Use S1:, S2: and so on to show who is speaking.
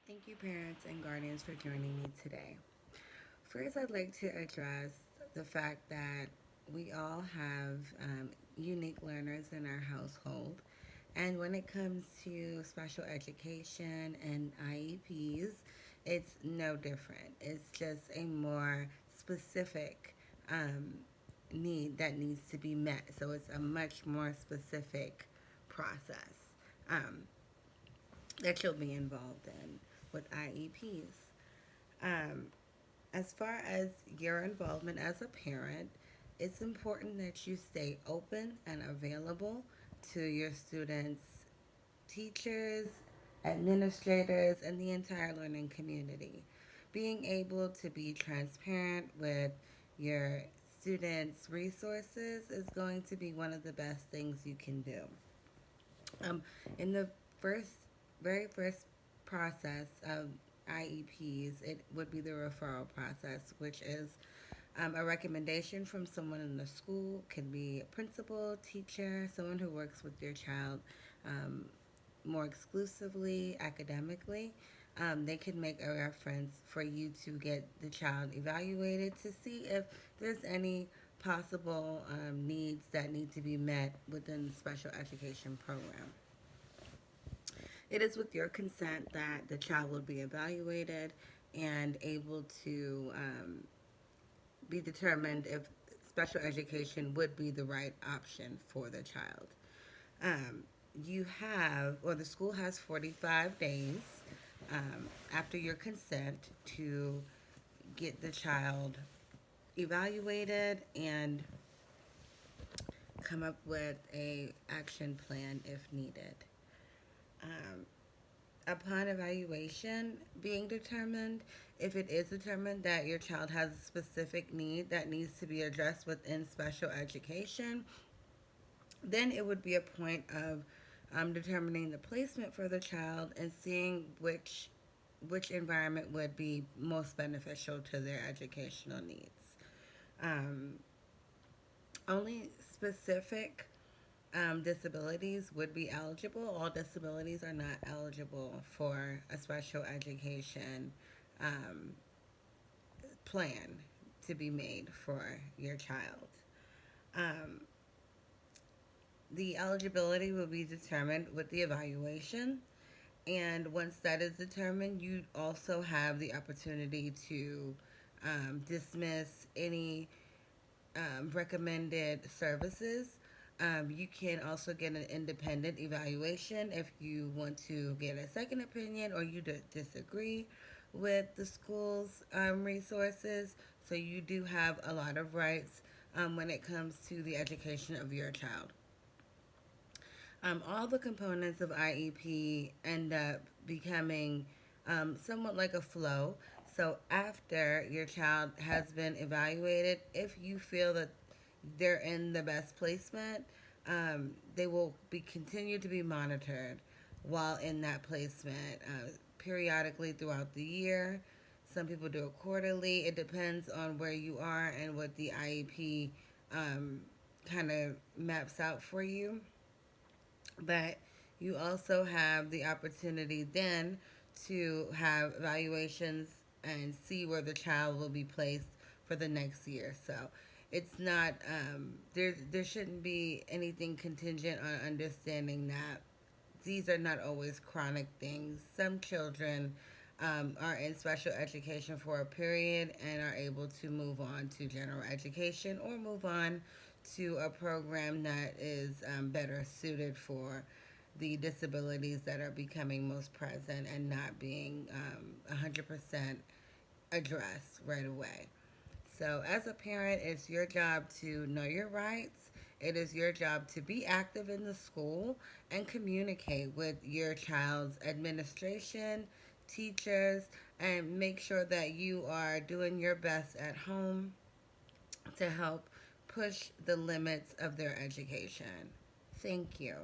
S1: Thank you, parents and guardians, for joining me today. First, I'd like to address the fact that we all have unique learners in our household. And when it comes to special education and IEPs, it's no different. It's just a more specific um, need that needs to be met. So it's a much more specific process. Um, that you'll be involved in with IEPs. Um, as far as your involvement as a parent, it's important that you stay open and available to your students, teachers, administrators, and the entire learning community. Being able to be transparent with your students' resources is going to be one of the best things you can do. Um, in the first, very first process of IEPs, it would be the referral process, which is a recommendation from someone in the school. Could be a principal, teacher, someone who works with your child um, more exclusively academically. They can make a reference for you to get the child evaluated to see if there's any possible needs that need to be met within the special education program. It is with your consent that the child will be evaluated and able to be determined if special education would be the right option for the child. Um, you have, or the school has 45 days after your consent to get the child evaluated and come up with a action plan if needed. Um, Upon evaluation being determined, if it is determined that your child has a specific need that needs to be addressed within special education, then it would be a point of determining the placement for the child and seeing which environment would be most beneficial to their educational needs. Um, Only specific disabilities would be eligible. All disabilities are not eligible for a special education um, plan to be made for your child. Um, the eligibility will be determined with the evaluation, and once that is determined, you also have the opportunity to dismiss any recommended services. You can also get an independent evaluation if you want to get a second opinion or you disagree with the school's resources. So you do have a lot of rights when it comes to the education of your child. All the components of IEP end up becoming somewhat like a flow. So after your child has been evaluated, if you feel that they're in the best placement, they will be continue to be monitored while in that placement periodically throughout the year. Some people do it quarterly. It depends on where you are and what the IEP kind of maps out for you. But you also have the opportunity then to have evaluations and see where the child will be placed for the next year. So it's not there shouldn't be anything contingent on understanding that these are not always chronic things. Some children are in special education for a period and are able to move on to general education or move on to a program that is better suited for the disabilities that are becoming most present and not being 100% addressed right away. So, as a parent, it's your job to know your rights. It is your job to be active in the school and communicate with your child's administration, teachers, and make sure that you are doing your best at home to help push the limits of their education. Thank you.